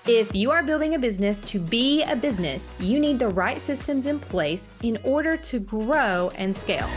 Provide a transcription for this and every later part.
If you are building a business to be a business, you need the right systems in place in order to grow and scale.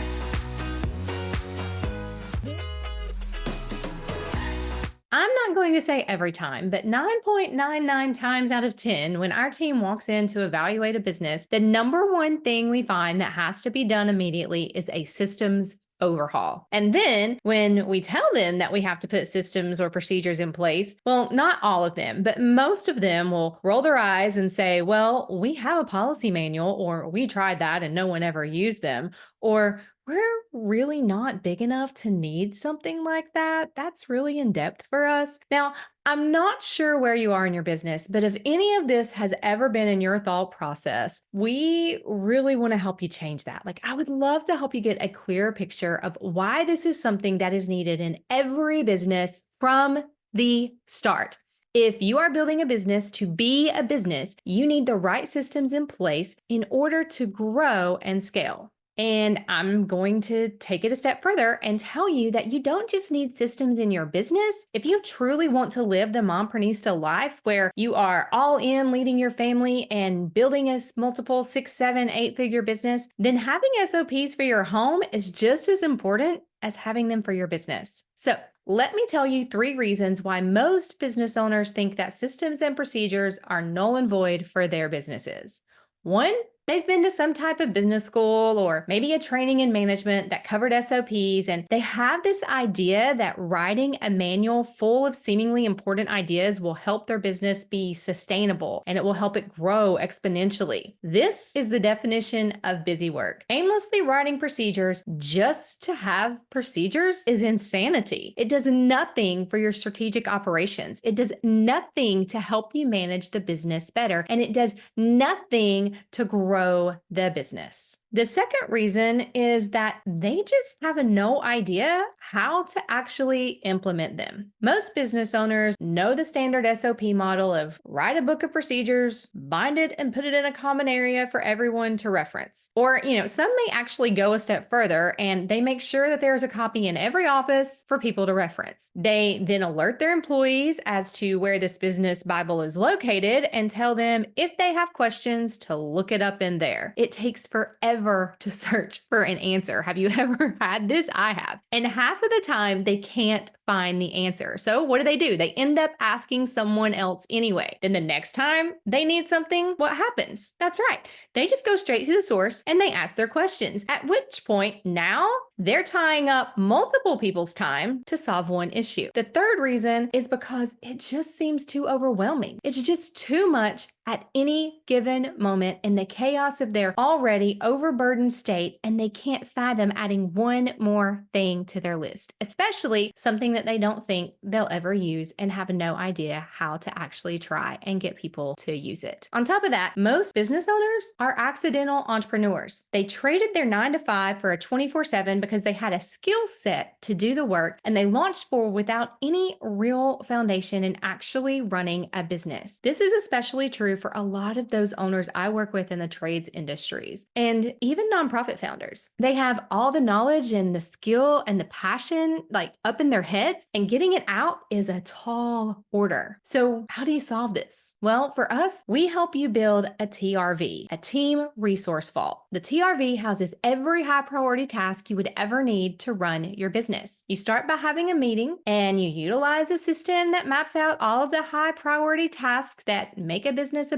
I'm not going to say every time, but 9.99 times out of 10, when our team walks in to evaluate a business, the number one thing we find that has to be done immediately is a systems overhaul. And then when we tell them that we have to put systems or procedures in place, well, not all of them, but most of them will roll their eyes and say, well, we have a policy manual, or we tried that and no one ever used them, or we're really not big enough to need something like that. That's really in depth for us. Now, I'm not sure where you are in your business, but if any of this has ever been in your thought process, we really want to help you change that. Like, I would love to help you get a clearer picture of why this is something that is needed in every business from the start. If you are building a business to be a business, you need the right systems in place in order to grow and scale. And I'm going to take it a step further and tell you that you don't just need systems in your business. If you truly want to live the Momprenista life where you are all in leading your family and building a multiple 6, 7, 8-figure business, then having SOPs for your home is just as important as having them for your business. So let me tell you 3 reasons why most business owners think that systems and procedures are null and void for their businesses. 1, they've been to some type of business school or maybe a training in management that covered SOPs, and they have this idea that writing a manual full of seemingly important ideas will help their business be sustainable and it will help it grow exponentially. This is the definition of busy work. Aimlessly writing procedures just to have procedures is insanity. It does nothing for your strategic operations. It does nothing to help you manage the business better, and it does nothing to grow the business. The second reason is that they just have no idea how to actually implement them. Most business owners know the standard SOP model of write a book of procedures, bind it, and put it in a common area for everyone to reference. Or, some may actually go a step further and they make sure that there's a copy in every office for people to reference. They then alert their employees as to where this business Bible is located and tell them if they have questions to look it up in there. It takes forever to search for an answer. Have you ever had this? I have. And half of the time they can't find the answer. So what do? They end up asking someone else anyway. Then the next time they need something, what happens? That's right. They just go straight to the source and they ask their questions, at which point now they're tying up multiple people's time to solve one issue. The third reason is because it just seems too overwhelming. It's just too much at any given moment in the chaos of their already overburdened state, and they can't fathom adding one more thing to their list, especially something that they don't think they'll ever use and have no idea how to actually try and get people to use it. On top of that, most business owners are accidental entrepreneurs. They traded their 9-to-5 for a 24/7 because they had a skill set to do the work, and they launched forward without any real foundation in actually running a business. This is especially true for a lot of those owners I work with in the trades industries and even nonprofit founders. They have all the knowledge and the skill and the passion up in their heads, and getting it out is a tall order. So how do you solve this? Well, for us, we help you build a TRV, a team resource vault. The TRV houses every high priority task you would ever need to run your business. You start by having a meeting and you utilize a system that maps out all of the high priority tasks that make a business,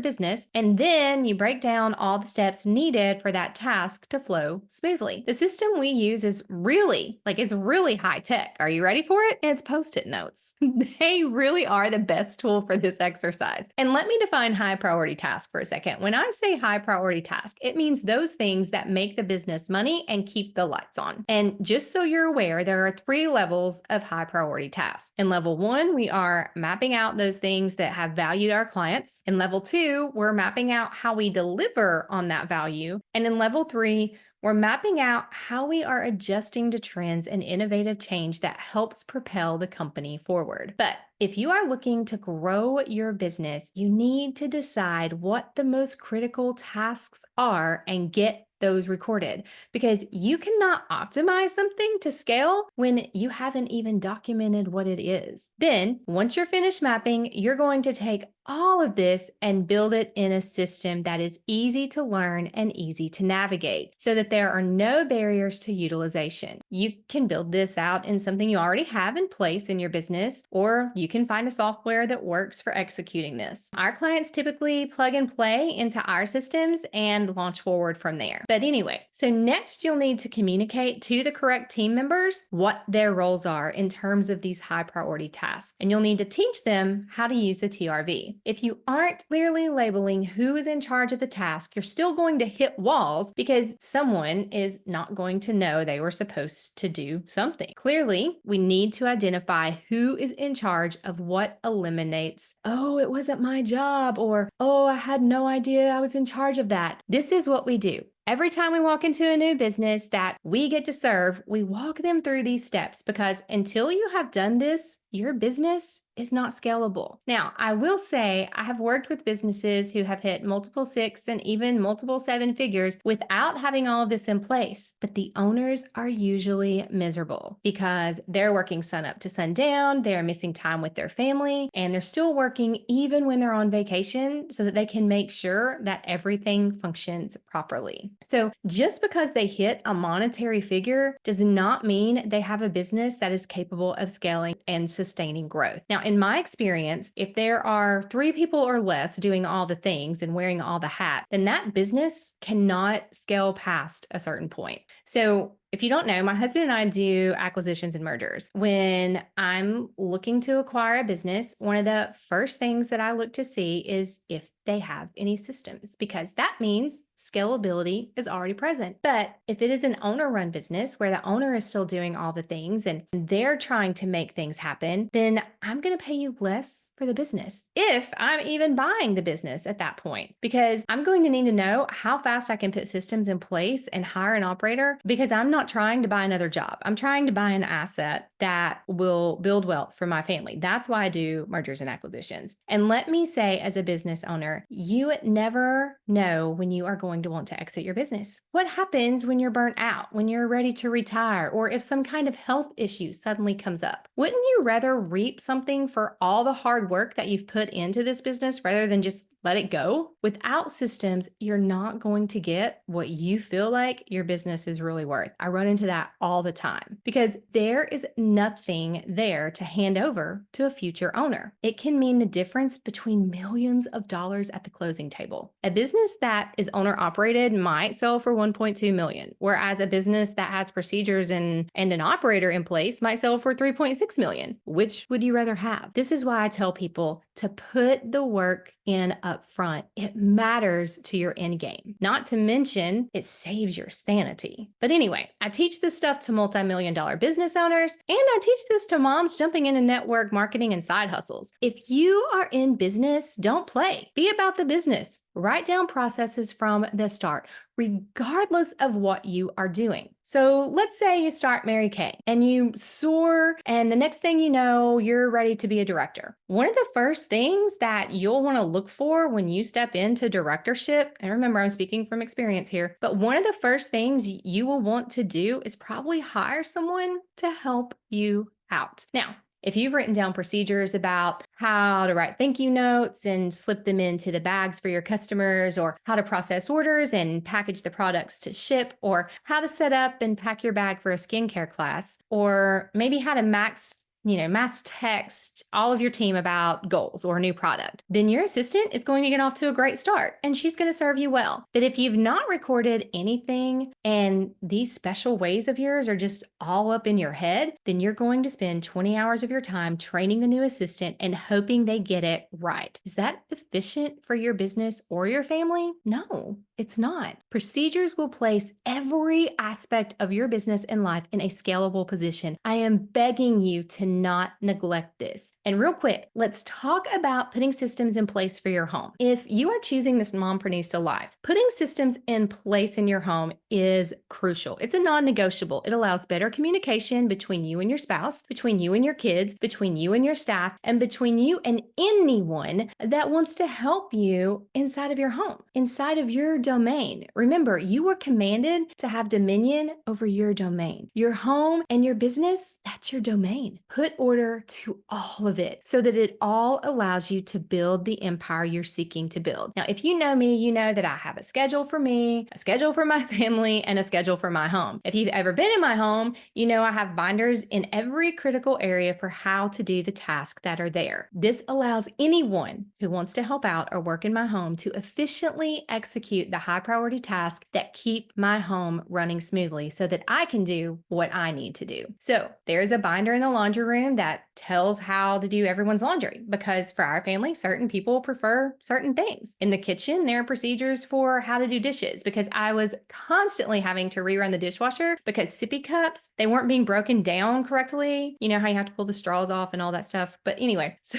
and then you break down all the steps needed for that task to flow smoothly. The system we use is it's really high tech. Are you ready for it? It's Post-it notes. They really are the best tool for this exercise. And let me define high priority task for a second. When I say high priority task, it means those things that make the business money and keep the lights on. And just so you're aware, there are 3 levels of high priority tasks. In level 1, we are mapping out those things that have value to our clients. In level 2, we're mapping out how we deliver on that value. And in level 3, we're mapping out how we are adjusting to trends and innovative change that helps propel the company forward. But if you are looking to grow your business, you need to decide what the most critical tasks are and get those recorded, because you cannot optimize something to scale when you haven't even documented what it is. Then, once you're finished mapping, you're going to take all of this and build it in a system that is easy to learn and easy to navigate so that there are no barriers to utilization. You can build this out in something you already have in place in your business, or you can find a software that works for executing this. Our clients typically plug and play into our systems and launch forward from there. But anyway, so next you'll need to communicate to the correct team members what their roles are in terms of these high priority tasks. And you'll need to teach them how to use the TRV. If you aren't clearly labeling who is in charge of the task, you're still going to hit walls because someone is not going to know they were supposed to do something. Clearly, we need to identify who is in charge of what eliminates, oh, it wasn't my job, or oh, I had no idea I was in charge of that. This is what we do. Every time we walk into a new business that we get to serve, we walk them through these steps because until you have done this, your business is not scalable. Now, I will say I have worked with businesses who have hit multiple 6 and even multiple 7 figures without having all of this in place, but the owners are usually miserable because they're working sun up to sundown, they're missing time with their family, and they're still working even when they're on vacation so that they can make sure that everything functions properly. So just because they hit a monetary figure does not mean they have a business that is capable of scaling and sustaining growth. Now, in my experience, if there are 3 people or less doing all the things and wearing all the hats, then that business cannot scale past a certain point. So if you don't know, my husband and I do acquisitions and mergers. When I'm looking to acquire a business, one of the first things that I look to see is if they have any systems, because that means scalability is already present. But if it is an owner-run business where the owner is still doing all the things and they're trying to make things happen, then I'm going to pay you less for the business, if I'm even buying the business at that point, because I'm going to need to know how fast I can put systems in place and hire an operator, because I'm not trying to buy another job. I'm trying to buy an asset that will build wealth for my family. That's why I do mergers and acquisitions. And let me say, as a business owner, you never know when you are going to want to exit your business. What happens when you're burnt out, when you're ready to retire, or if some kind of health issue suddenly comes up? Wouldn't you rather reap something for all the hard work that you've put into this business rather than just let it go? Without systems, you're not going to get what you feel like your business is really worth. I run into that all the time because there is nothing there to hand over to a future owner. It can mean the difference between millions of dollars at the closing table. A business that is owner operated might sell for 1.2 million, whereas a business that has procedures and an operator in place might sell for 3.6 million. Which would you rather have? This is why I tell people to put the work in up front. It matters to your end game. Not to mention, it saves your sanity. But anyway, I teach this stuff to multi-million-dollar business owners, and I teach this to moms jumping into network marketing and side hustles. If you are in business, don't play. Be about the business. Write down processes from the start, regardless of what you are doing. So let's say you start Mary Kay and you soar, and the next thing you know, you're ready to be a director. One of the first things that you'll want to look for when you step into directorship, and remember, I'm speaking from experience here, but one of the first things you will want to do is probably hire someone to help you out. Now, if you've written down procedures about how to write thank you notes and slip them into the bags for your customers, or how to process orders and package the products to ship, or how to set up and pack your bag for a skincare class, or maybe how to mass text all of your team about goals or a new product, then your assistant is going to get off to a great start and she's going to serve you well. But if you've not recorded anything and these special ways of yours are just all up in your head, then you're going to spend 20 hours of your time training the new assistant and hoping they get it right. Is that efficient for your business or your family? No, it's not. Procedures will place every aspect of your business and life in a scalable position. I am begging you to not neglect this. And real quick, let's talk about putting systems in place for your home. If you are choosing this Momprenista Life, putting systems in place in your home is crucial. It's a non-negotiable. It allows better communication between you and your spouse, between you and your kids, between you and your staff, and between you and anyone that wants to help you inside of your home, inside of your domain. Remember, you were commanded to have dominion over your domain. Your home and your business, that's your domain. Put order to all of it so that it all allows you to build the empire you're seeking to build. Now, if you know me, you know that I have a schedule for me, a schedule for my family, and a schedule for my home. If you've ever been in my home, you know I have binders in every critical area for how to do the tasks that are there. This allows anyone who wants to help out or work in my home to efficiently execute the high priority tasks that keep my home running smoothly so that I can do what I need to do. So there's a binder in the laundry room that tells how to do everyone's laundry, because for our family, certain people prefer certain things. In the kitchen, there are procedures for how to do dishes, because I was constantly having to rerun the dishwasher because sippy cups, they weren't being broken down correctly. You know how you have to pull the straws off and all that stuff. But anyway, so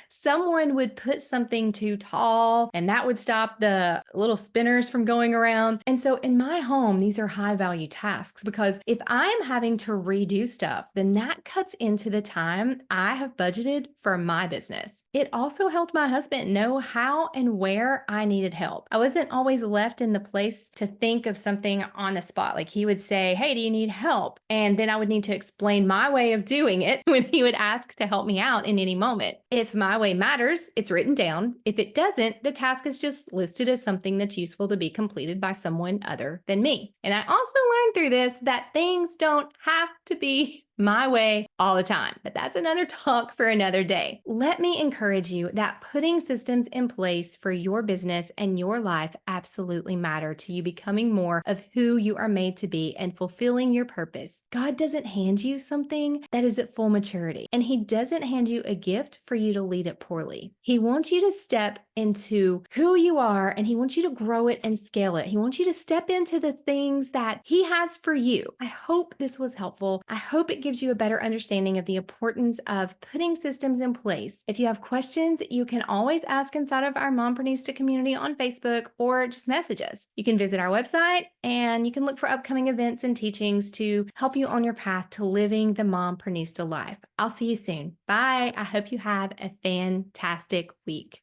someone would put something too tall and that would stop the little spinners from going around. And so in my home, these are high value tasks, because if I'm having to redo stuff, then that cuts into the time I have budgeted for my business. It also helped my husband know how and where I needed help. I wasn't always left in the place to think of something on the spot. Like he would say, "Hey, do you need help?" And then I would need to explain my way of doing it when he would ask to help me out in any moment. If my way matters, it's written down. If it doesn't, the task is just listed as something that's useful to be completed by someone other than me. And I also learned through this that things don't have to be my way all the time, but that's another talk for another day. Let me encourage you that putting systems in place for your business and your life absolutely matter to you becoming more of who you are made to be and fulfilling your purpose. God doesn't hand you something that is at full maturity, and He doesn't hand you a gift for you to lead it poorly. He wants you to step into who you are, and He wants you to grow it and scale it. He wants you to step into the things that He has for you. I hope this was helpful. I hope it gives you a better understanding of the importance of putting systems in place. If you have questions, you can always ask inside of our Momprenista community on Facebook, or just message us. You can visit our website and you can look for upcoming events and teachings to help you on your path to living the Momprenista life. I'll see you soon. Bye. I hope you have a fantastic week.